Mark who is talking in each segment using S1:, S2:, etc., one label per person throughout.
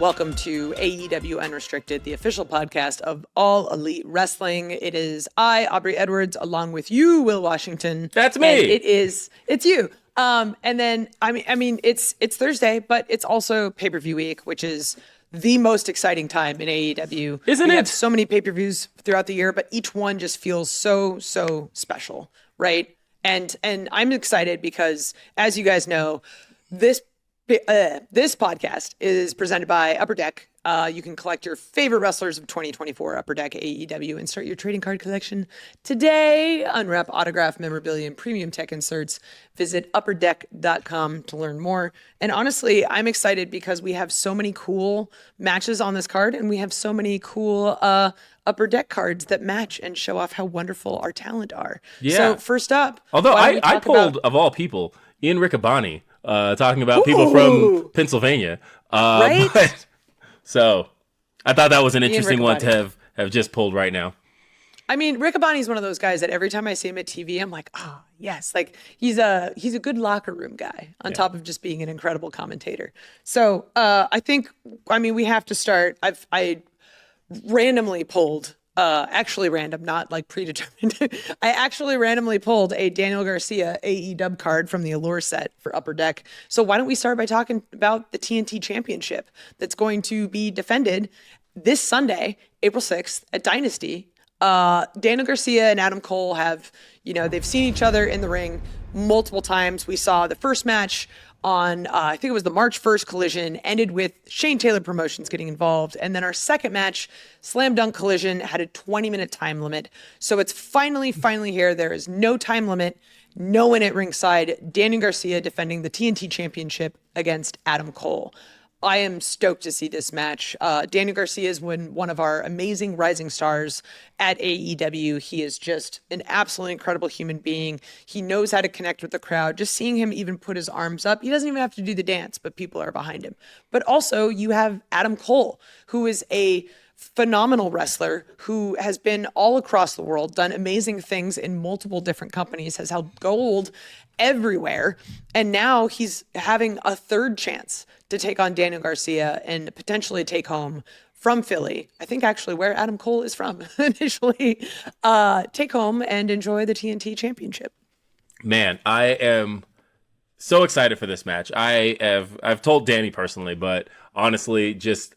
S1: welcome to AEW Unrestricted, the official podcast of All Elite Wrestling. It is I, Aubrey Edwards, along with you, Wil Washington.
S2: That's me.
S1: And it's you. And then I mean, it's Thursday, but it's also pay-per-view week, which is the most exciting time in AEW.
S2: Isn't
S1: we
S2: it?
S1: have so many pay-per-views throughout the year, but each one just feels so special, right? And I'm excited because, as you guys know, this podcast is presented by Upper Deck. You can collect your favorite wrestlers of 2024, Upper Deck AEW, and start your trading card collection today. Unwrap autograph memorabilia and premium tech inserts. Visit upperdeck.com to learn more. And honestly, I'm excited because we have so many cool matches on this card, and we have so many cool Upper Deck cards that match and show off how wonderful our talent are.
S2: Yeah.
S1: So first up,
S2: although I pulled, of all people, Ian Riccaboni, talking about people from Pennsylvania.
S1: Right?
S2: So I thought that was an interesting one to have just pulled right now.
S1: I mean, Riccaboni's one of those guys that every time I see him at TV, I'm like, yes. Like he's a good locker room guy on top of just being an incredible commentator. So we have to start. I randomly pulled, actually random, not like predetermined. I actually randomly pulled a Daniel Garcia AEW card from the Allure set for Upper Deck. So why don't we start by talking about the TNT Championship that's going to be defended this Sunday, April 6th at Dynasty. Daniel Garcia and Adam Cole have, they've seen each other in the ring multiple times. We saw the first match on, I think it was the March 1st Collision, ended with Shane Taylor Promotions getting involved. And then our second match, Slam Dunk Collision, had a 20-minute time limit. So it's finally here. There is no time limit, no one at ringside. Daniel Garcia defending the TNT Championship against Adam Cole. I am stoked to see this match. Daniel Garcia is one of our amazing rising stars at AEW. He is just an absolutely incredible human being. He knows how to connect with the crowd. Just seeing him even put his arms up, he doesn't even have to do the dance, but people are behind him. But also you have Adam Cole, who is a phenomenal wrestler who has been all across the world, done amazing things in multiple different companies, has held gold everywhere. And now he's having a third chance to take on Daniel Garcia and potentially take home from Philly, I think actually where Adam Cole is from initially, take home and enjoy the TNT Championship.
S2: Man, I am so excited for this match. I've told Danny personally, but honestly, just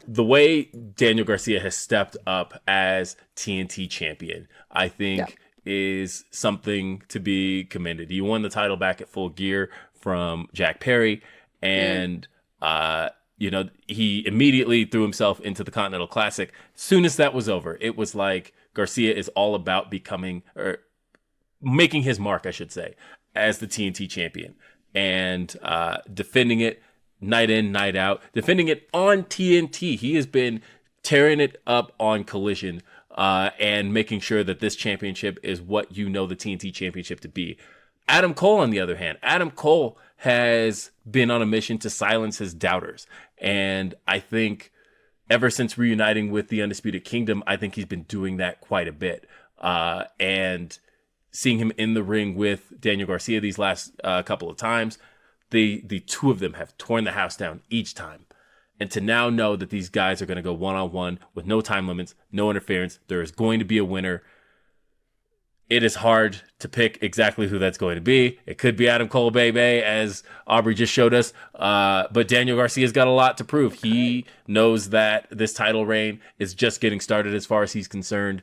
S2: the way Daniel Garcia has stepped up as TNT champion, I think is something to be commended. He won the title back at Full Gear from Jack Perry, and he immediately threw himself into the Continental Classic. As soon as that was over, it was like Garcia is all about making his mark, I should say, as the TNT champion, and defending it night in, night out, defending it on TNT. He has been tearing it up on Collision and making sure that this championship is what the TNT championship to be. Adam Cole, on the other hand, Adam Cole has been on a mission to silence his doubters. And I think ever since reuniting with the Undisputed Kingdom, I think he's been doing that quite a bit. And seeing him in the ring with Daniel Garcia these last couple of times, the two of them have torn the house down each time. And to now know that these guys are going to go one-on-one with no time limits, no interference, there is going to be a winner. It is hard to pick exactly who that's going to be. It could be Adam Cole, baby, as Aubrey just showed us. But Daniel Garcia's got a lot to prove. He knows that this title reign is just getting started as far as he's concerned.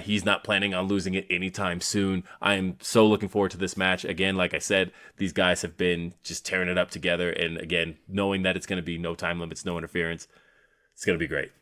S2: He's not planning on losing it anytime soon. I am so looking forward to this match. Again, like I said, these guys have been just tearing it up together. And again, knowing that it's going to be no time limits, no interference, it's going to be great.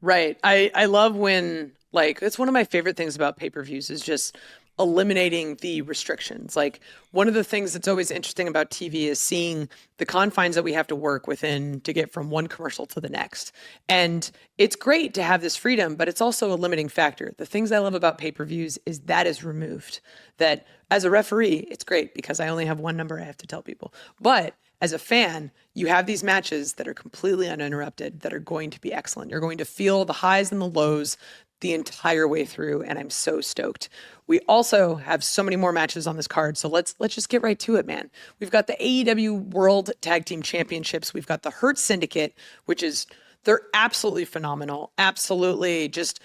S1: Right. I love when, it's one of my favorite things about pay-per-views is just eliminating the restrictions. Like, one of the things that's always interesting about TV is seeing the confines that we have to work within to get from one commercial to the next. And it's great to have this freedom, but it's also a limiting factor. The things I love about pay-per-views is that is removed. That as a referee, it's great because I only have one number I have to tell people. But as a fan, you have these matches that are completely uninterrupted, that are going to be excellent. You're going to feel the highs and the lows, the entire way through, and I'm so stoked. We also have so many more matches on this card, so let's just get right to it, man. We've got the AEW World Tag Team Championships. We've got the Hurt Syndicate, which is they're absolutely phenomenal, absolutely just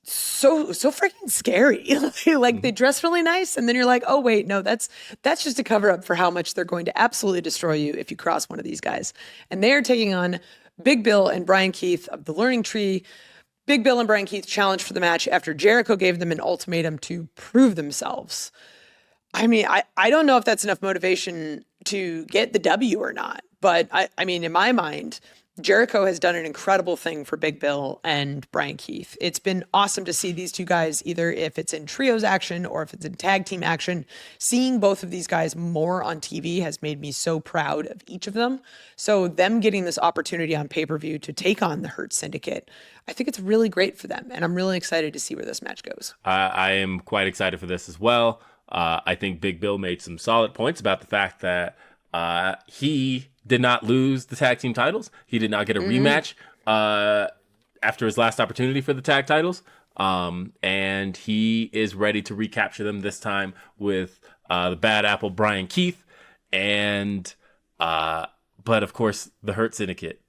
S1: so freaking scary. Like they dress really nice, and then you're like, oh wait, no, that's just a cover up for how much they're going to absolutely destroy you if you cross one of these guys. And they are taking on Big Bill and Brian Keith of the Learning Tree. Big Bill and Brian Keith challenged for the match after Jericho gave them an ultimatum to prove themselves. I mean, I don't know if that's enough motivation to get the W or not, but I mean, in my mind, Jericho has done an incredible thing for Big Bill and Brian Keith. It's been awesome to see these two guys, either if it's in trios action or if it's in tag team action. Seeing both of these guys more on TV has made me so proud of each of them. So them getting this opportunity on pay-per-view to take on the Hurt Syndicate, I think it's really great for them. And I'm really excited to see where this match goes.
S2: I am quite excited for this as well. I think Big Bill made some solid points about the fact that he did not lose the tag team titles. He did not get a rematch after his last opportunity for the tag titles. And he is ready to recapture them this time with the Bad Apple Brian Keith. And but of course, the Hurt Syndicate.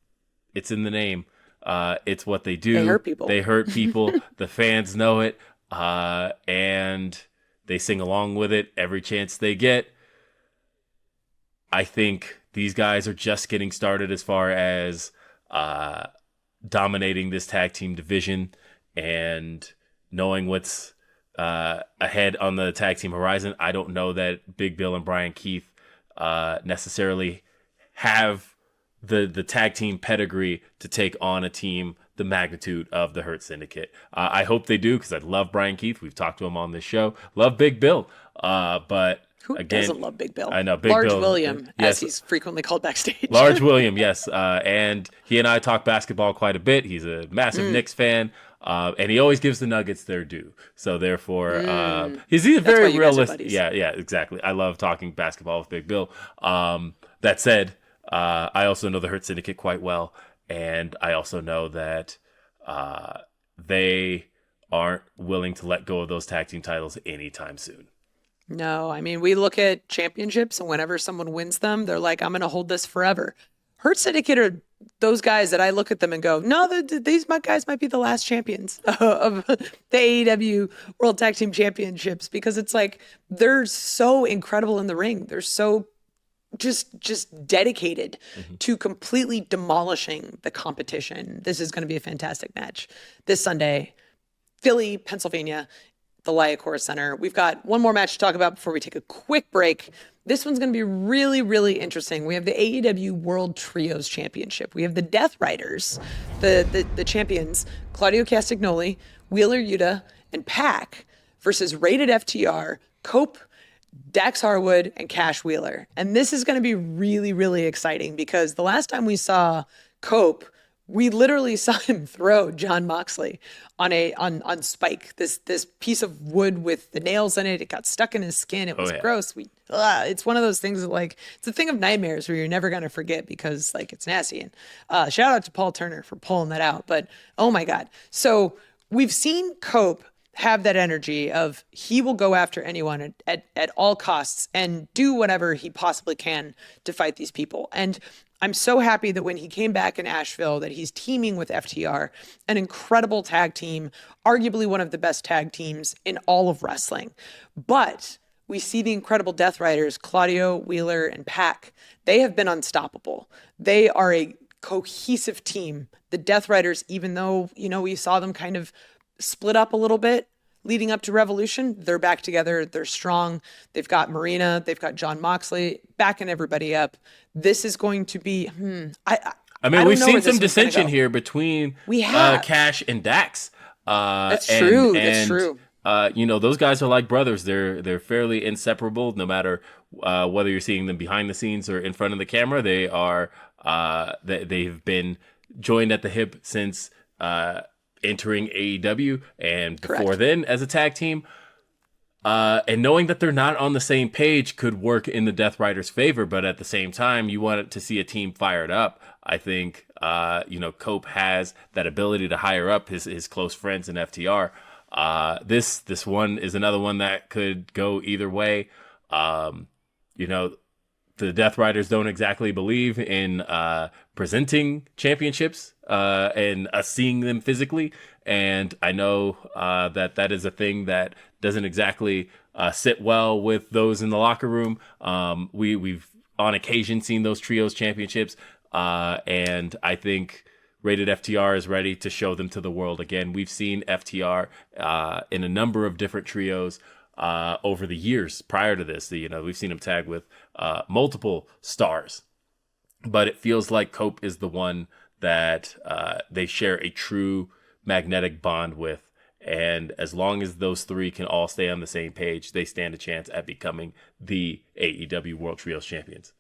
S2: It's in the name. It's what they do.
S1: They hurt people.
S2: They hurt people. The fans know it. And they sing along with it every chance they get. I think these guys are just getting started as far as dominating this tag team division and knowing what's ahead on the tag team horizon. I don't know that Big Bill and Brian Keith necessarily have the tag team pedigree to take on a team the magnitude of the Hurt Syndicate. I hope they do, because I love Brian Keith. We've talked to him on this show. Love Big Bill. But
S1: who doesn't love Big Bill?
S2: I know, Big
S1: Large
S2: Bill.
S1: William,
S2: Yes.
S1: as he's frequently called backstage.
S2: Large William, yes. And he and I talk basketball quite a bit. He's a massive Knicks fan. And he always gives the Nuggets their due. So therefore, he's very realistic. Yeah, exactly. I love talking basketball with Big Bill. That said, I also know the Hurt Syndicate quite well. And I also know that they aren't willing to let go of those tag team titles anytime soon.
S1: No, I mean, we look at championships, and whenever someone wins them, they're like, I'm going to hold this forever. Hurt Syndicate are those guys that I look at them and go, no, these guys might be the last champions of the AEW World Tag Team Championships, because it's like they're so incredible in the ring. They're so just dedicated to completely demolishing the competition. This is going to be a fantastic match this Sunday, Philly, Pennsylvania, the Liacouras Center. We've got one more match to talk about before we take a quick break. This one's going to be really, really interesting. We have the AEW World Trios Championship. We have the Death Riders, the champions, Claudio Castagnoli, Wheeler Yuta, and Pac versus Rated FTR, Cope, Dax Harwood, and Cash Wheeler. And this is going to be really, really exciting, because the last time we saw Cope, we literally saw him throw Jon Moxley on Spike, this piece of wood with the nails in it. It got stuck in his skin. It was gross. It's one of those things that, like, it's a thing of nightmares where you're never going to forget, because like it's nasty. And shout out to Paul Turner for pulling that out. But oh my God. So we've seen Cope have that energy of he will go after anyone at all costs and do whatever he possibly can to fight these people. And I'm so happy that when he came back in Asheville, that he's teaming with FTR, an incredible tag team, arguably one of the best tag teams in all of wrestling. But we see the incredible Death Riders, Claudio, Wheeler, and Pac. They have been unstoppable. They are a cohesive team. The Death Riders, even though, we saw them kind of split up a little bit leading up to Revolution, they're back together. They're strong. They've got Marina. They've got Jon Moxley backing everybody up. This is going to be,
S2: I mean, we've seen some dissension here between Cash and Dax.
S1: That's true. That's true.
S2: Those guys are like brothers. They're fairly inseparable, no matter whether you're seeing them behind the scenes or in front of the camera. They are they've been joined at the hip since entering AEW, and before then as a tag team. And knowing that they're not on the same page could work in the Death Riders' favor, but at the same time, you want to see a team fired up. I think, Cope has that ability to hire up his close friends in FTR. This one is another one that could go either way. The Death Riders don't exactly believe in presenting championships and us seeing them physically. And I know that is a thing that doesn't exactly sit well with those in the locker room. We've on occasion seen those trios championships. And I think Rated FTR is ready to show them to the world again. We've seen FTR in a number of different trios over the years prior to this. We've seen him tag with multiple stars, but it feels like Cope is the one that they share a true magnetic bond with. And as long as those three can all stay on the same page, they stand a chance at becoming the AEW World Trios Champions.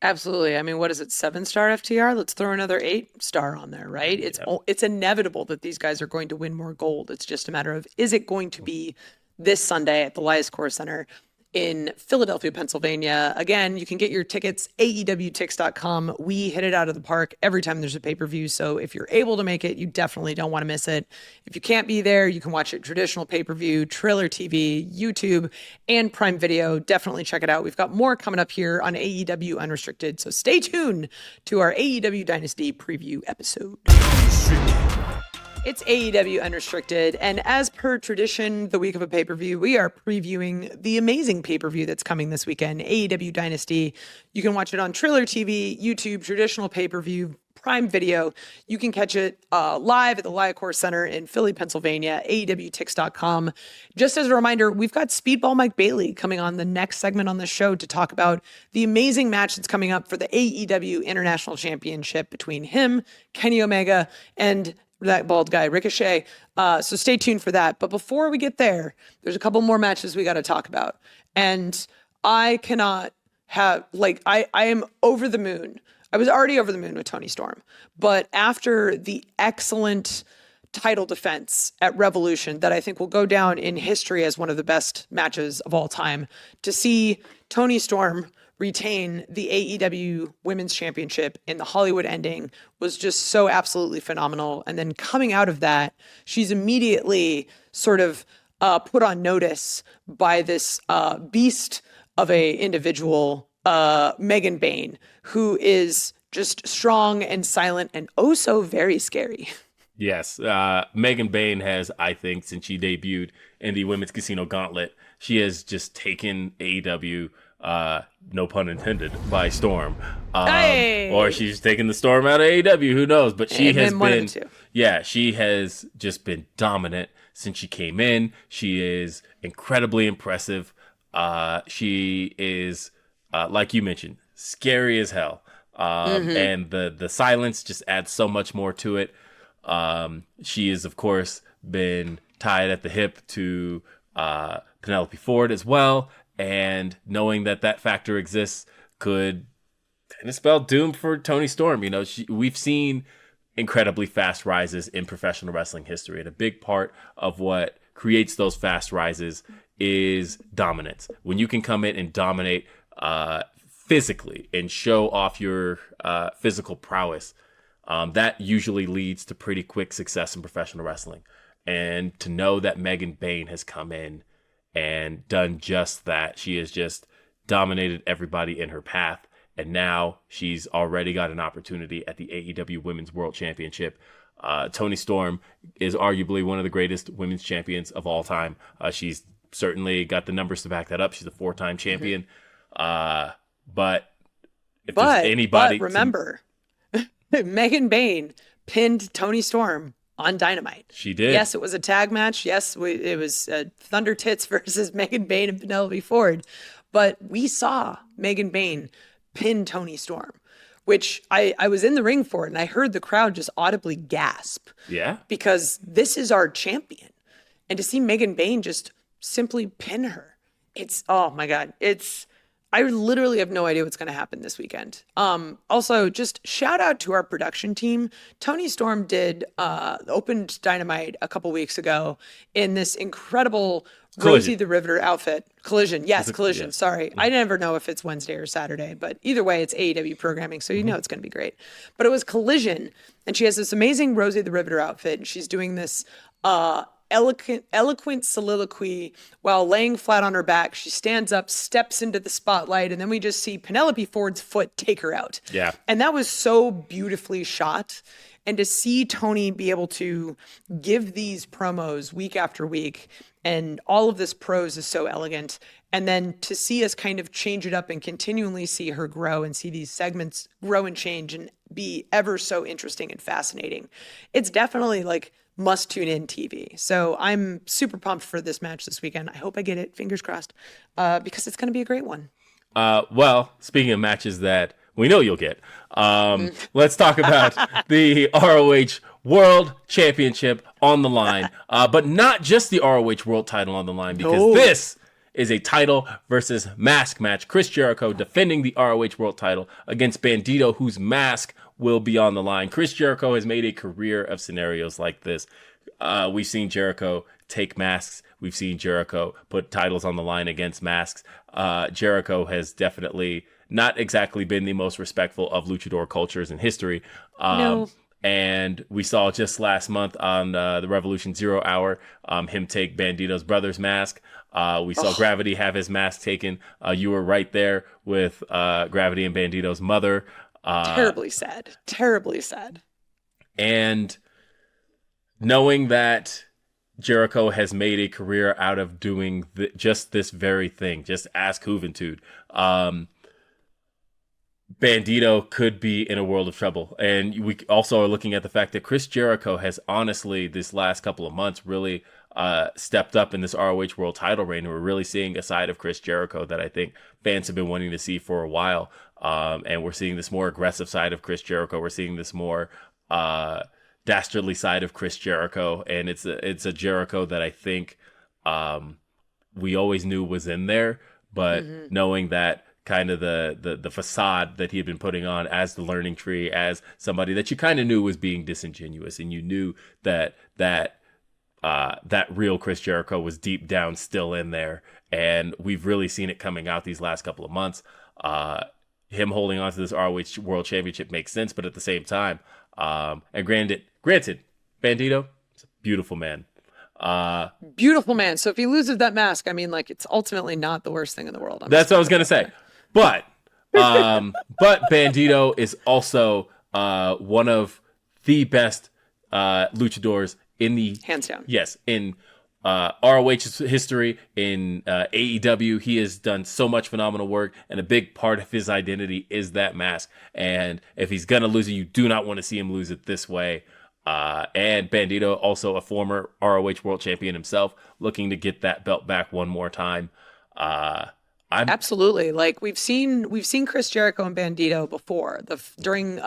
S1: Absolutely. I mean, what is it, 7-star FTR? Let's throw another 8-star on there, right? It's inevitable that these guys are going to win more gold. It's just a matter of, is it going to be this Sunday at the Liacouras Center in Philadelphia, Pennsylvania? Again, you can get your tickets, AEWTix.com. We hit it out of the park every time there's a pay-per-view. So if you're able to make it, you definitely don't want to miss it. If you can't be there, you can watch it traditional pay-per-view, Triller TV, YouTube, and Prime Video. Definitely check it out. We've got more coming up here on AEW Unrestricted. So stay tuned to our AEW Dynasty preview episode. It's AEW Unrestricted, and as per tradition, the week of a pay-per-view, we are previewing the amazing pay-per-view that's coming this weekend, AEW Dynasty. You can watch it on Triller TV, YouTube, traditional pay-per-view, Prime Video. You can catch it live at the Liacouras Center in Philly, Pennsylvania, AEWTix.com. Just as a reminder, we've got Speedball Mike Bailey coming on the next segment on the show to talk about the amazing match that's coming up for the AEW International Championship between him, Kenny Omega, and that bald guy, Ricochet. So stay tuned for that. But before we get there, there's a couple more matches we got to talk about. And I cannot have, I am over the moon. I was already over the moon with Toni Storm. But after the excellent title defense at Revolution that I think will go down in history as one of the best matches of all time, to see Toni Storm retain the AEW Women's Championship in the Hollywood ending was just so absolutely phenomenal. And then coming out of that, she's immediately sort of put on notice by this beast of a individual, Megan Bayne, who is just strong and silent and oh so very scary.
S2: Yes, Megan Bayne has, I think, since she debuted in the Women's Casino Gauntlet, she has just taken AEW, no pun intended, by storm. Or she's taking the storm out of AEW, who knows? But she has been, she has just been dominant since she came in. She is incredibly impressive. She is, like you mentioned, scary as hell. And the silence just adds so much more to it. She has, of course, been tied at the hip to Penelope Ford as well. And knowing that factor exists could kind of spell doom for Toni Storm. We've seen incredibly fast rises in professional wrestling history. And a big part of what creates those fast rises is dominance. When you can come in and dominate physically and show off your physical prowess, that usually leads to pretty quick success in professional wrestling. And to know that Megan Bayne has come in and done just that, she has just dominated everybody in her path. And now she's already got an opportunity at the AEW Women's World Championship. Toni Storm is arguably one of the greatest women's champions of all time. She's certainly got the numbers to back that up. She's a 4-time champion. But there's anybody...
S1: But remember... Megan Bayne pinned Toni Storm on Dynamite.
S2: She did.
S1: Yes, it was a tag match. Yes, it was Thunder Tits versus Megan Bayne and Penelope Ford. But we saw Megan Bayne pin Toni Storm, which I was in the ring for it, and I heard the crowd just audibly gasp.
S2: Yeah. Because
S1: this is our champion. And to see Megan Bayne just simply pin her, it's, oh my God, it's... I literally have no idea what's going to happen this weekend. Also, just shout out to our production team. Tony Storm opened Dynamite a couple weeks ago in this incredible Rosie the Riveter outfit. Collision. Yes, Collision. Yes. Sorry. I never know if it's Wednesday or Saturday, but either way, it's AEW programming, so you know it's going to be great. But it was Collision, and she has this amazing Rosie the Riveter outfit, and she's doing this eloquent soliloquy while laying flat on her back. She stands up, steps into the spotlight, and then we just see Penelope Ford's foot take her out.
S2: Yeah.
S1: And that was so beautifully shot. And to see Toni be able to give these promos week after week, and all of this prose is so elegant. And then to see us kind of change it up and continually see her grow and see these segments grow and change and be ever so interesting and fascinating. It's definitely like must tune in TV. So I'm super pumped for this match this weekend. I hope I get it, fingers crossed, because it's going to be a great one.
S2: Well, speaking of matches that we know you'll get, let's talk about the ROH World Championship on the line, but not just the ROH World title on the line, because this is a title versus mask match. Chris Jericho defending the ROH World title against Bandido, whose mask will be on the line. Chris Jericho has made a career of scenarios like this. We've seen Jericho take masks. We've seen Jericho put titles on the line against masks. Jericho has definitely not exactly been the most respectful of luchador cultures in history.
S1: No.
S2: And we saw just last month on the Revolution Zero Hour, him take Bandido's brother's mask. We saw Gravity have his mask taken. You were right there with Gravity and Bandido's mother.
S1: Terribly sad. Terribly sad.
S2: And knowing that Jericho has made a career out of doing just this very thing, just ask Juventud. Bandido could be in a world of trouble. And we also are looking at the fact that Chris Jericho has honestly, this last couple of months, really stepped up in this ROH World title reign. And we're really seeing a side of Chris Jericho that I think fans have been wanting to see for a while. And we're seeing this more aggressive side of Chris Jericho. We're seeing this more dastardly side of Chris Jericho. And it's a Jericho that I think we always knew was in there. But knowing that kind of the facade that he had been putting on as the learning tree, as somebody that you kind of knew was being disingenuous, and you knew that real Chris Jericho was deep down still in there. And we've really seen it coming out these last couple of months. Him holding on to this ROH World Championship makes sense, but at the same time, and granted, Bandido is a beautiful man.
S1: Beautiful man. So if he loses that mask, I mean, like, it's ultimately not the worst thing in the world.
S2: That's what I was gonna say. But Bandido is also one of the best luchadors in the
S1: hands down.
S2: Yes, in ROH's history, in AEW. He has done so much phenomenal work, and a big part of his identity is that mask. And if he's gonna lose it, you do not want to see him lose it this way. And Bandido, also a former ROH World Champion himself, looking to get that belt back one more time.
S1: Absolutely. Like we've seen Chris Jericho and Bandido before. During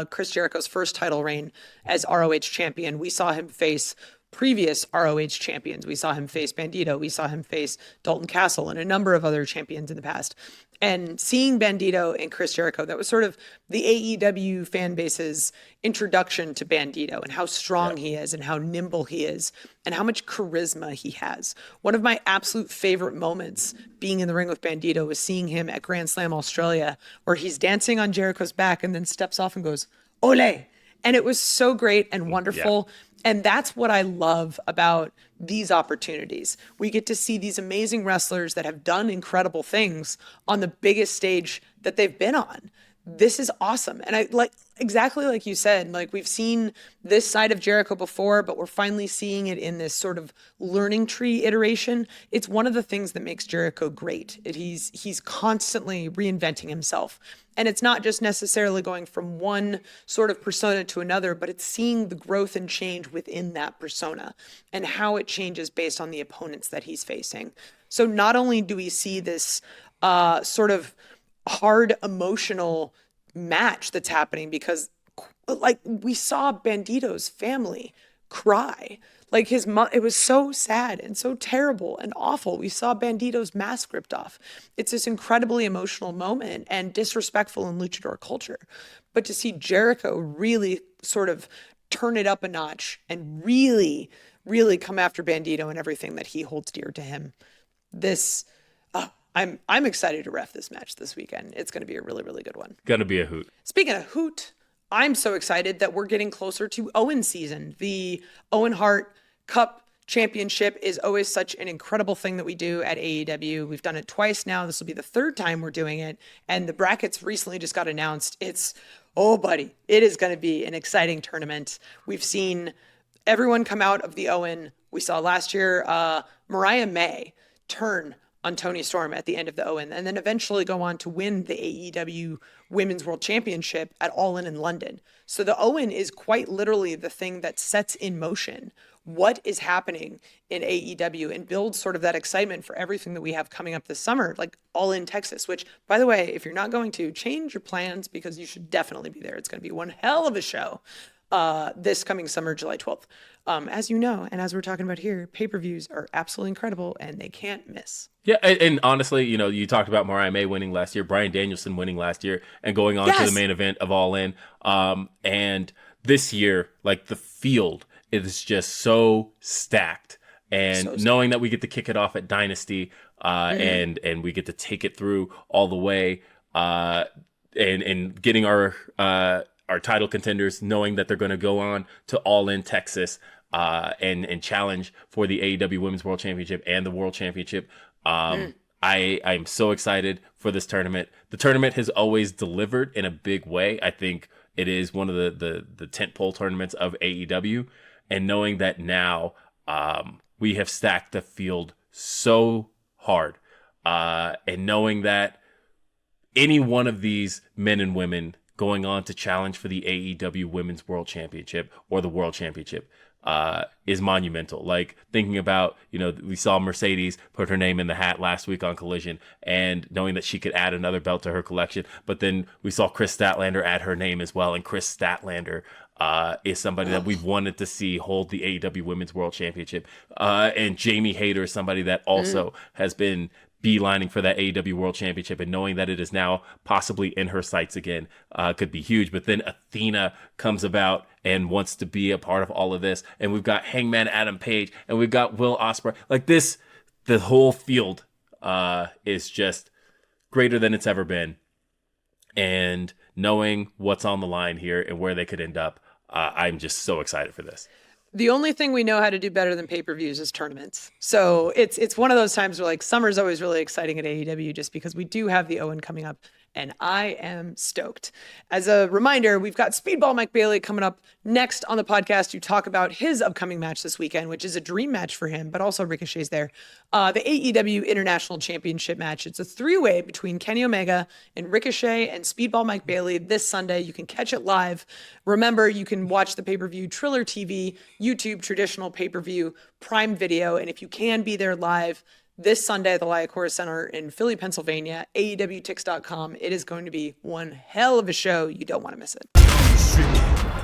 S1: Chris Jericho's first title reign as ROH champion, we saw him face previous ROH champions. We saw him face Bandido. We saw him face Dalton Castle and a number of other champions in the past. And seeing Bandido and Chris Jericho, that was sort of the AEW fan base's introduction to Bandido and how strong he is and how nimble he is and how much charisma he has. One of my absolute favorite moments being in the ring with Bandido was seeing him at Grand Slam Australia, where he's dancing on Jericho's back and then steps off and goes, "Ole." And it was so great and wonderful. Yeah. And that's what I love about these opportunities. We get to see these amazing wrestlers that have done incredible things on the biggest stage that they've been on. This is awesome. And I like exactly like you said, like we've seen this side of Jericho before, but we're finally seeing it in this sort of learning tree iteration. It's one of the things that makes Jericho great. He's constantly reinventing himself. And it's not just necessarily going from one sort of persona to another, but it's seeing the growth and change within that persona and how it changes based on the opponents that he's facing. So not only do we see this sort of hard emotional match that's happening, because like we saw Bandido's family cry. Like it was so sad and so terrible and awful. We saw Bandido's mask ripped off. It's this incredibly emotional moment and disrespectful in luchador culture. But to see Jericho really sort of turn it up a notch and really, really come after Bandido and everything that he holds dear to him, I'm excited to ref this match this weekend. It's going to be a really, really good one.
S2: Gonna be a hoot.
S1: Speaking of hoot, I'm so excited that we're getting closer to Owen season. The Owen Hart Cup Championship is always such an incredible thing that we do at AEW. We've done it twice now. This will be the third time we're doing it. And the brackets recently just got announced. Oh, buddy, it is going to be an exciting tournament. We've seen everyone come out of the Owen. We saw last year Mariah May turn on Toni Storm at the end of the Owen, and then eventually go on to win the AEW Women's World Championship at All In London. So the Owen is quite literally the thing that sets in motion what is happening in AEW and builds sort of that excitement for everything that we have coming up this summer, like All In Texas, which, by the way, if you're not going to, change your plans because you should definitely be there. It's going to be one hell of a show this coming summer, July 12th. As you know, and as we're talking about here, pay-per-views are absolutely incredible and they can't miss.
S2: Yeah, and honestly, you talked about Mariah May winning last year, Bryan Danielson winning last year, and going on to the main event of All In. And this year, like, the field is just so stacked. And knowing that we get to kick it off at Dynasty, and we get to take it through all the way, and getting our title contenders, knowing that they're going to go on to All In Texas, and challenge for the AEW Women's World Championship and the World Championship. I'm so excited for this tournament. The tournament has always delivered in a big way. I think it is one of the tentpole tournaments of AEW, and knowing that now we have stacked the field so hard, and knowing that any one of these men and women going on to challenge for the AEW Women's World Championship or the World Championship is monumental. Like, thinking about, we saw Mercedes put her name in the hat last week on Collision, and knowing that she could add another belt to her collection. But then we saw Chris Statlander add her name as well, and Chris Statlander is somebody that we've wanted to see hold the AEW Women's World Championship. And Jamie Hayter is somebody that also has been beelining for that AEW World Championship, and knowing that it is now possibly in her sights again could be huge. But then Athena comes about and wants to be a part of all of this, and we've got Hangman Adam Page, and we've got Will Ospreay. Like, the whole field is just greater than it's ever been. And knowing what's on the line here and where they could end up, I'm just so excited for this.
S1: The only thing we know how to do better than pay-per-views is tournaments. So it's one of those times where, like, summer's always really exciting at AEW just because we do have the Owen coming up, and I am stoked. As a reminder, we've got Speedball Mike Bailey coming up next on the podcast to talk about his upcoming match this weekend, which is a dream match for him, but also Ricochet's there. The AEW International Championship match. It's a three-way between Kenny Omega and Ricochet and Speedball Mike Bailey this Sunday. You can catch it live. Remember, you can watch the pay-per-view Triller TV, YouTube traditional pay-per-view, Prime Video, and if you can be there live this Sunday at the Liacouras Center in Philly, Pennsylvania, AEWTix.com. It is going to be one hell of a show. You don't want to miss it.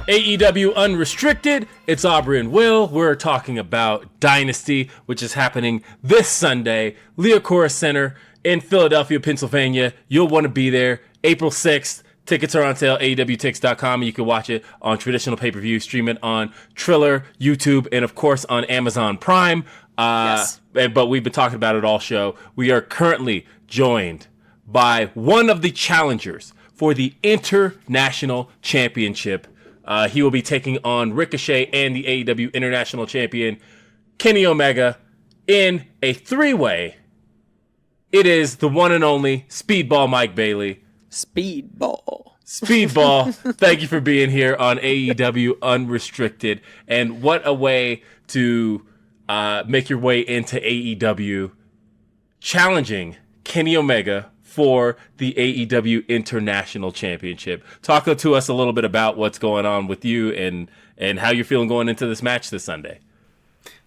S2: AEW Unrestricted. It's Aubrey and Will. We're talking about Dynasty, which is happening this Sunday, Liacouras Center in Philadelphia, Pennsylvania. You'll want to be there April 6th. Tickets are on sale, AEWTix.com. You can watch it on traditional pay-per-view, stream it on Triller, YouTube, and of course on Amazon Prime.
S1: Yes.
S2: But we've been talking about it all show. We are currently joined by one of the challengers for the International Championship. He will be taking on Ricochet and the AEW International Champion, Kenny Omega, in a three-way. It is the one and only Speedball Mike Bailey.
S1: Speedball.
S2: Thank you for being here on AEW Unrestricted. And what a way to make your way into AEW, challenging Kenny Omega for the AEW International Championship. Talk to us a little bit about what's going on with you and how you're feeling going into this match this Sunday.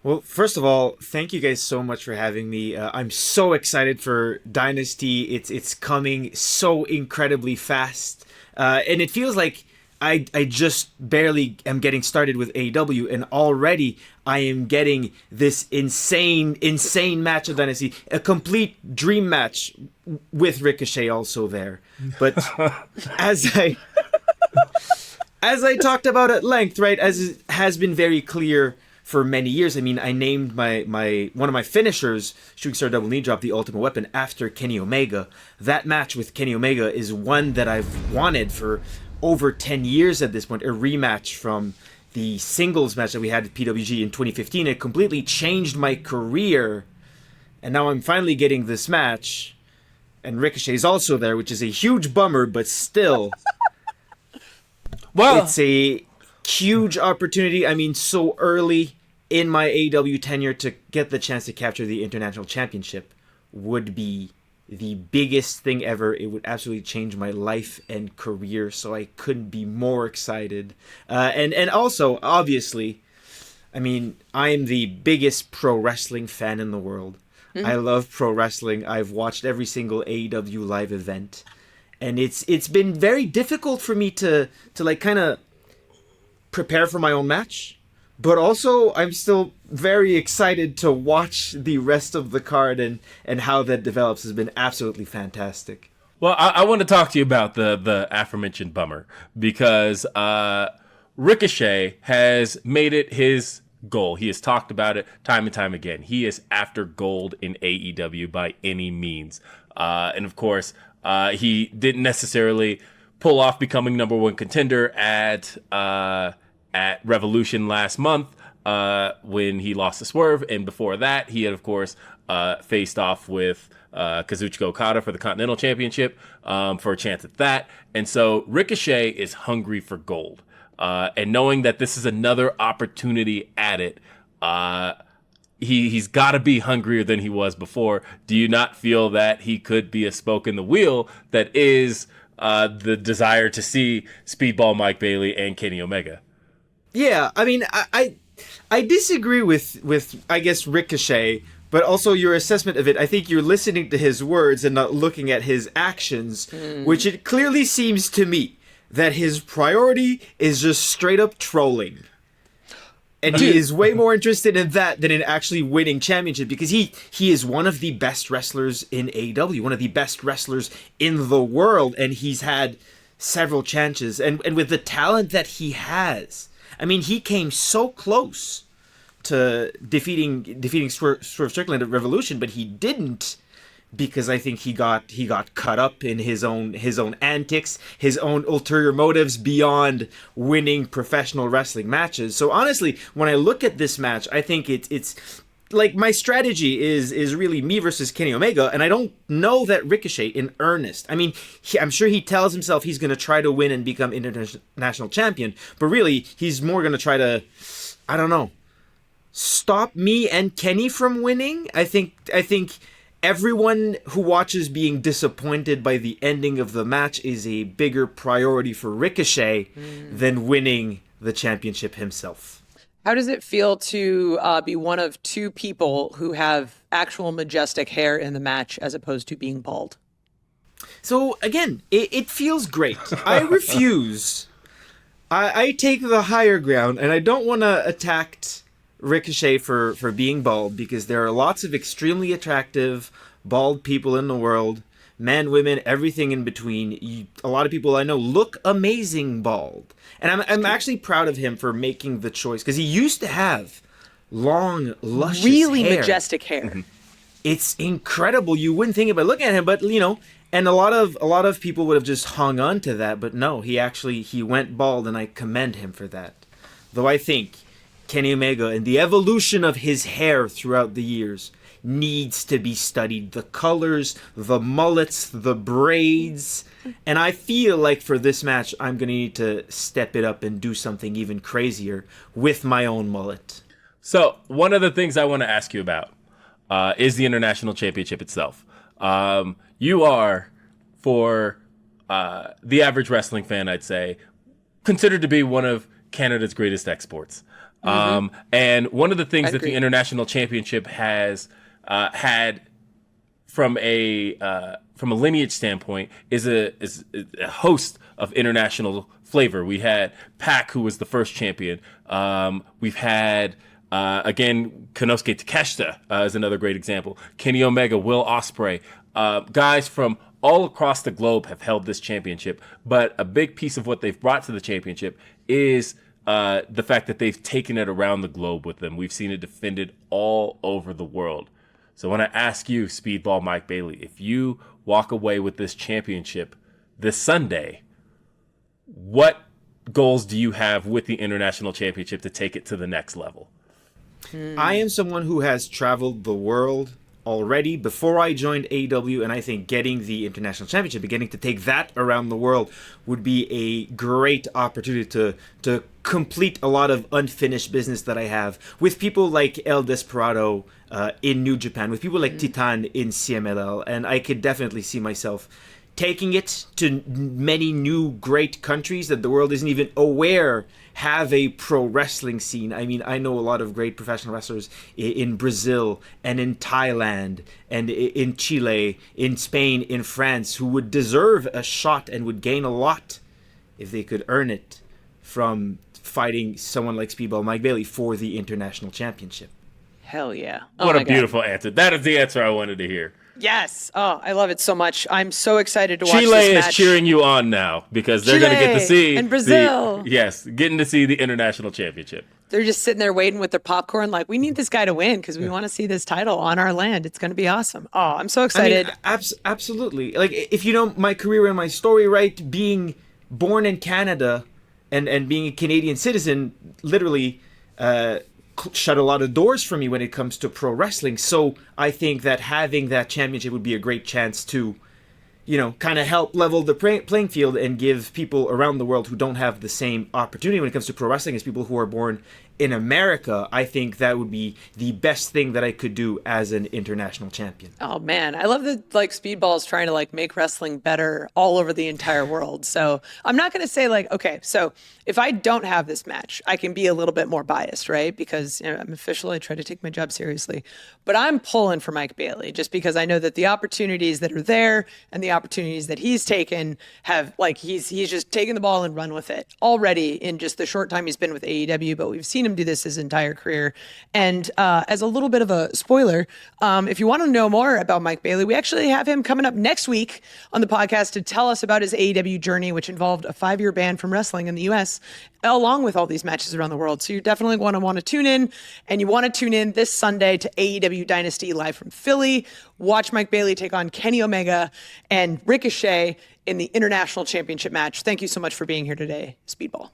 S3: Well, first of all, thank you guys so much for having me. I'm so excited for Dynasty. It's coming so incredibly fast. And it feels like I just barely am getting started with AEW, and already I am getting this insane match of Dynasty, a complete dream match with Ricochet also there. But as I talked about at length, right, as has been very clear for many years. I mean, I named my one of my finishers, Shooting Star Double Knee Drop, the Ultimate Weapon, after Kenny Omega. That match with Kenny Omega is one that I've wanted for over 10 years at this point, a rematch from the singles match that we had at PWG in 2015. It completely changed my career, and now I'm finally getting this match, and Ricochet's also there, which is a huge bummer, but still,
S2: well,
S3: it's a huge opportunity. I mean, so early in my AEW tenure to get the chance to capture the International Championship would be the biggest thing ever. It would absolutely change my life and career, so I couldn't be more excited. And also, obviously, I mean, I am the biggest pro wrestling fan in the world. I love pro wrestling. I've watched every single AEW live event, and it's been very difficult for me to like kind of prepare for my own match. But also, I'm still very excited to watch the rest of the card, and how that develops has been absolutely fantastic.
S2: Well, I want to talk to you about the aforementioned bummer, because Ricochet has made it his goal. He has talked about it time and time again. He is after gold in AEW by any means. And of course, he didn't necessarily pull off becoming number one contender at Revolution last month when he lost to Swerve, and before that he had of course faced off with Kazuchika Okada for the Continental Championship for a chance at that. And so Ricochet is hungry for gold, and knowing that this is another opportunity at it, he's got to be hungrier than he was before. Do you not feel that he could be a spoke in the wheel that is the desire to see Speedball Mike Bailey and Kenny Omega?
S3: Yeah, I mean, I disagree with I guess Ricochet, but also your assessment of it. I think you're listening to his words and not looking at his actions, which it clearly seems to me that his priority is just straight up trolling. And he is way more interested in that than in actually winning championship, because he is one of the best wrestlers in AEW, one of the best wrestlers in the world, and he's had several chances. And with the talent that he has, I mean, he came so close to defeating Swerve Strickland at Revolution, but he didn't, because I think he got caught up in his own antics, his own ulterior motives beyond winning professional wrestling matches. So honestly, when I look at this match, I think it's like my strategy is really me versus Kenny Omega, and I don't know that Ricochet in earnest. I mean, I'm sure he tells himself he's going to try to win and become international champion, but really he's more going to try to, I don't know, stop me and Kenny from winning. I think everyone who watches being disappointed by the ending of the match is a bigger priority for Ricochet than winning the championship himself.
S1: How does it feel to be one of two people who have actual majestic hair in the match as opposed to being bald?
S3: So again, it feels great. I refuse. I take the higher ground, and I don't want to attack Ricochet for being bald, because there are lots of extremely attractive bald people in the world. Men, women, everything in between. A lot of people I know look amazing bald. And I'm actually proud of him for making the choice, because he used to have long, luscious
S1: really
S3: hair.
S1: Majestic hair.
S3: It's incredible. You wouldn't think it by looking at him, but you know, and a lot of people would have just hung on to that, but no, he went bald, and I commend him for that. Though I think Kenny Omega and the evolution of his hair throughout the years needs to be studied. The colors, the mullets, the braids. And I feel like for this match, I'm going to need to step it up and do something even crazier with my own mullet.
S2: So one of the things I want to ask you about is the International Championship itself. You are, for the average wrestling fan, I'd say, considered to be one of Canada's greatest exports. And one of the things that the International Championship has had from a lineage standpoint, is a host of international flavor. We had Pac, who was the first champion. We've had again Konosuke Takeshita is another great example. Kenny Omega, Will Ospreay, guys from all across the globe have held this championship. But a big piece of what they've brought to the championship is the fact that they've taken it around the globe with them. We've seen it defended all over the world. So when I ask you, Speedball Mike Bailey, if you walk away with this championship this Sunday, what goals do you have with the International Championship to take it to the next level?
S3: I am someone who has traveled the world already before I joined AEW, and I think getting the International Championship, getting to take that around the world would be a great opportunity to complete a lot of unfinished business that I have with people like El Desperado in New Japan, with people like Titan in CMLL, and I could definitely see myself taking it to many new great countries that the world isn't even aware have a pro wrestling scene. I mean, I know a lot of great professional wrestlers in Brazil and in Thailand and in Chile, in Spain, in France, who would deserve a shot and would gain a lot if they could earn it from fighting someone like Speedball Mike Bailey for the International Championship.
S1: Hell yeah.
S2: What a beautiful answer. That is the answer I wanted to hear.
S1: Yes. Oh, I love it so much. I'm so excited to watch
S2: Chile
S1: this match.
S2: is cheering you on now because they're going to get to see
S1: and Brazil.
S2: Getting to see the International Championship.
S1: They're just sitting there waiting with their popcorn like, we need this guy to win because we want to see this title on our land. It's going to be awesome. Oh, I'm so excited.
S3: I mean, absolutely. Like, if you know my career and my story, right, being born in Canada and being a Canadian citizen literally shut a lot of doors for me when it comes to pro wrestling. So I think that having that championship would be a great chance to, you know, kind of help level the playing field and give people around the world who don't have the same opportunity when it comes to pro wrestling as people who are born in America. I think that would be the best thing that I could do as an international champion.
S1: Oh man, I love that like Speedball is trying to like make wrestling better all over the entire world. So I'm not going to say like, okay, so if I don't have this match, I can be a little bit more biased, right? Because you know, I'm official. I try to take my job seriously, but I'm pulling for Mike Bailey just because I know that the opportunities that are there and the opportunities that he's taken have like, he's just taken the ball and run with it already in just the short time he's been with AEW, but we've seen him do this his entire career. And as a little bit of a spoiler, if you want to know more about Mike Bailey, we actually have him coming up next week on the podcast to tell us about his AEW journey, which involved a 5-year ban from wrestling in the US, along with all these matches around the world. So you definitely want to tune in, and you want to tune in this Sunday to AEW Dynasty live from Philly. Watch Mike Bailey take on Kenny Omega and Ricochet in the International Championship match. Thank you so much for being here today, Speedball.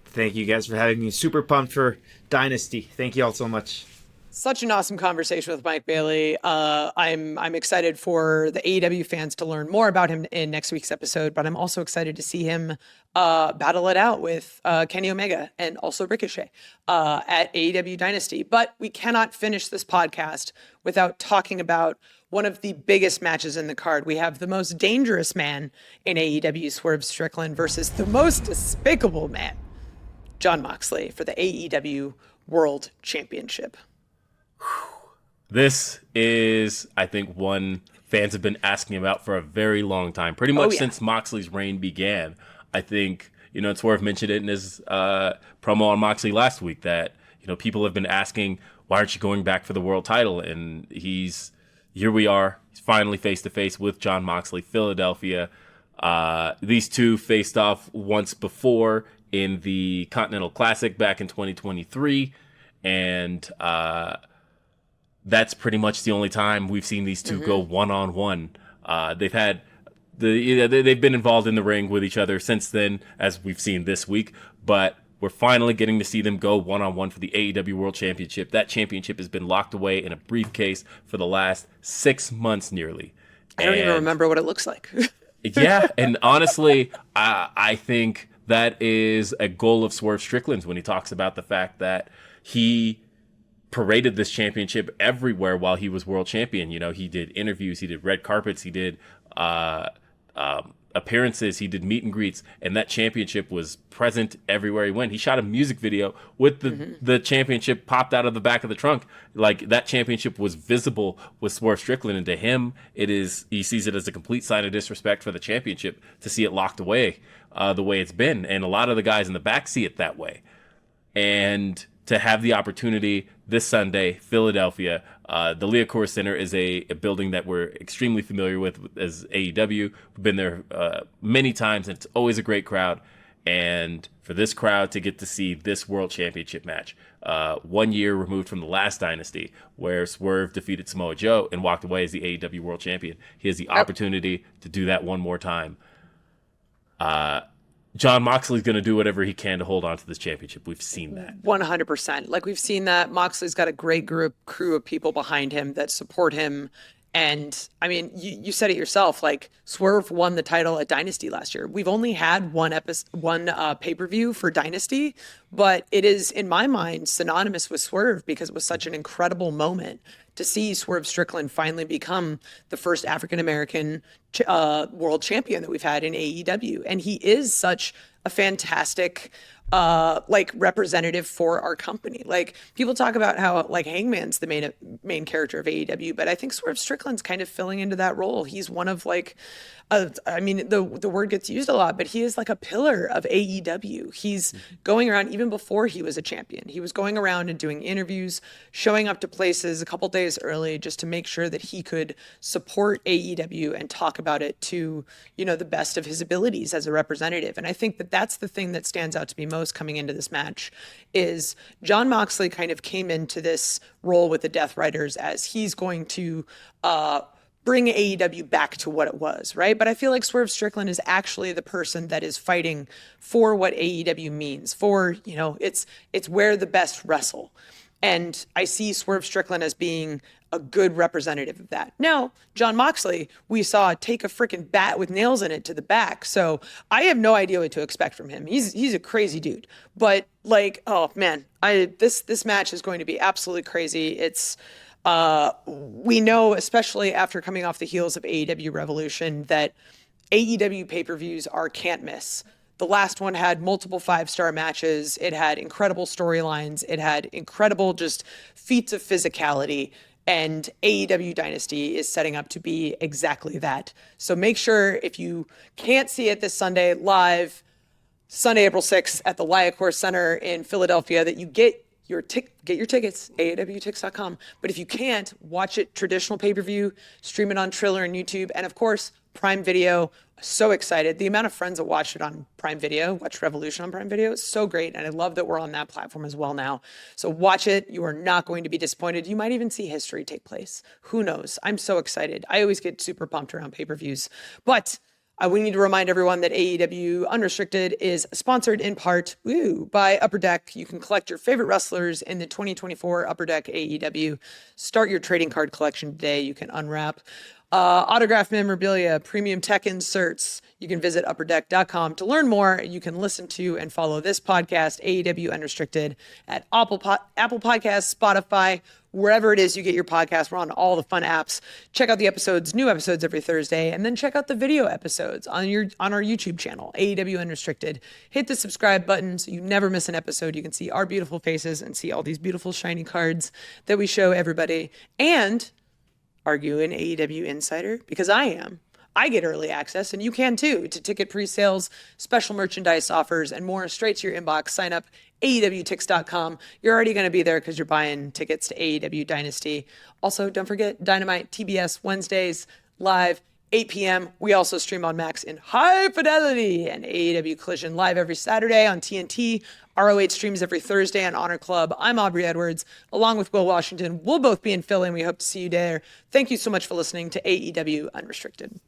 S3: Thank you guys for having me. Super pumped for Dynasty. Thank you all so much.
S1: Such an awesome conversation with Mike Bailey. I'm excited for the AEW fans to learn more about him in next week's episode, but I'm also excited to see him battle it out with Kenny Omega and also Ricochet at AEW Dynasty. But we cannot finish this podcast without talking about one of the biggest matches in the card. We have the most dangerous man in AEW, Swerve Strickland, versus the most despicable man, Jon Moxley, for the AEW World Championship.
S2: This is, I think, one fans have been asking about for a very long time, pretty much since Moxley's reign began. I think, you know, Swerve mentioned it in his promo on Moxley last week that, you know, people have been asking, why aren't you going back for the world title? And here we are, he's finally face-to-face with Jon Moxley, Philadelphia. These two faced off once before in the Continental Classic back in 2023, and that's pretty much the only time we've seen these two go one-on-one. They've been involved in the ring with each other since then, as we've seen this week, but we're finally getting to see them go one-on-one for the AEW World Championship. That championship has been locked away in a briefcase for the last 6 months nearly.
S1: I don't even remember what it looks like.
S2: Yeah, and honestly, I think that is a goal of Swerve Strickland's when he talks about the fact that he paraded this championship everywhere while he was world champion. You know, he did interviews, he did red carpets, he did appearances. He did meet and greets, and that championship was present everywhere he went. He shot a music video with the championship popped out of the back of the trunk. Like, that championship was visible with Swerve Strickland, and to him, he sees it as a complete sign of disrespect for the championship to see it locked away the way it's been. And a lot of the guys in the back see it that way. And to have the opportunity this Sunday, Philadelphia, the Liacouras Center is a building that we're extremely familiar with as AEW. We've been there many times, and it's always a great crowd. And for this crowd to get to see this World Championship match, 1 year removed from the last Dynasty, where Swerve defeated Samoa Joe and walked away as the AEW World Champion, he has the opportunity to do that one more time. Jon Moxley's going to do whatever he can to hold on to this championship. We've seen that.
S1: 100%. Like, we've seen that. Moxley's got a great crew of people behind him that support him. And I mean, you said it yourself, like, Swerve won the title at Dynasty last year. We've only had one pay-per-view for Dynasty, but it is, in my mind, synonymous with Swerve because it was such an incredible moment to see Swerve Strickland finally become the first African-American world champion that we've had in AEW. And he is such a fantastic representative for our company. Like, people talk about how, like, Hangman's the main character of AEW, but I think Swerve Strickland's kind of filling into that role. He's one of, like, I mean, the word gets used a lot, but he is like a pillar of AEW. He's going around, even before he was a champion, he was going around and doing interviews, showing up to places a couple days early just to make sure that he could support AEW and talk about it to, the best of his abilities as a representative. And I think that that's the thing that stands out to me most coming into this match is Jon Moxley kind of came into this role with the Death Riders as he's going to bring AEW back to what it was, right? But I feel like Swerve Strickland is actually the person that is fighting for what AEW means, for, it's where the best wrestle. And I see Swerve Strickland as being a good representative of that. Now, Jon Moxley, we saw take a freaking bat with nails in it to the back. So I have no idea what to expect from him. He's a crazy dude. But, like, oh man, this match is going to be absolutely crazy. It's we know, especially after coming off the heels of AEW Revolution, that AEW pay-per-views are can't miss. The last one had multiple 5-star matches. It had incredible storylines. It had incredible just feats of physicality. And AEW Dynasty is setting up to be exactly that. So make sure, if you can't see it this Sunday live, Sunday, April 6th at the Liacouras Center in Philadelphia, that you get your tickets, AEWTix.com. But if you can't, watch it traditional pay-per-view, stream it on Triller and YouTube, and of course, Prime Video. So excited. The amount of friends that watched it on Prime Video, watched Revolution on Prime Video, is so great. And I love that we're on that platform as well now. So watch it. You are not going to be disappointed. You might even see history take place. Who knows? I'm so excited. I always get super pumped around pay-per-views. But we need to remind everyone that AEW Unrestricted is sponsored in part by Upper Deck. You can collect your favorite wrestlers in the 2024 Upper Deck AEW. Start your trading card collection today. You can unwrap autographed memorabilia, premium tech inserts. You can visit upperdeck.com to learn more. You can listen to and follow this podcast, AEW Unrestricted, at Apple Podcasts, Spotify, wherever it is you get your podcast. We're on all the fun apps. Check out the new episodes every Thursday, and then check out the video episodes on our YouTube channel, AEW Unrestricted. Hit the subscribe button so you never miss an episode. You can see our beautiful faces and see all these beautiful shiny cards that we show everybody. And are you an AEW insider? Because I am. I get early access, and you can too, to ticket pre-sales, special merchandise offers, and more straight to your inbox. Sign up, AEWTix.com. You're already going to be there because you're buying tickets to AEW Dynasty. Also, don't forget Dynamite TBS Wednesdays live, 8 p.m. We also stream on Max in high fidelity, and AEW Collision live every Saturday on TNT. ROH streams every Thursday on Honor Club. I'm Aubrey Edwards, along with Wil Washington. We'll both be in Philly, and we hope to see you there. Thank you so much for listening to AEW Unrestricted.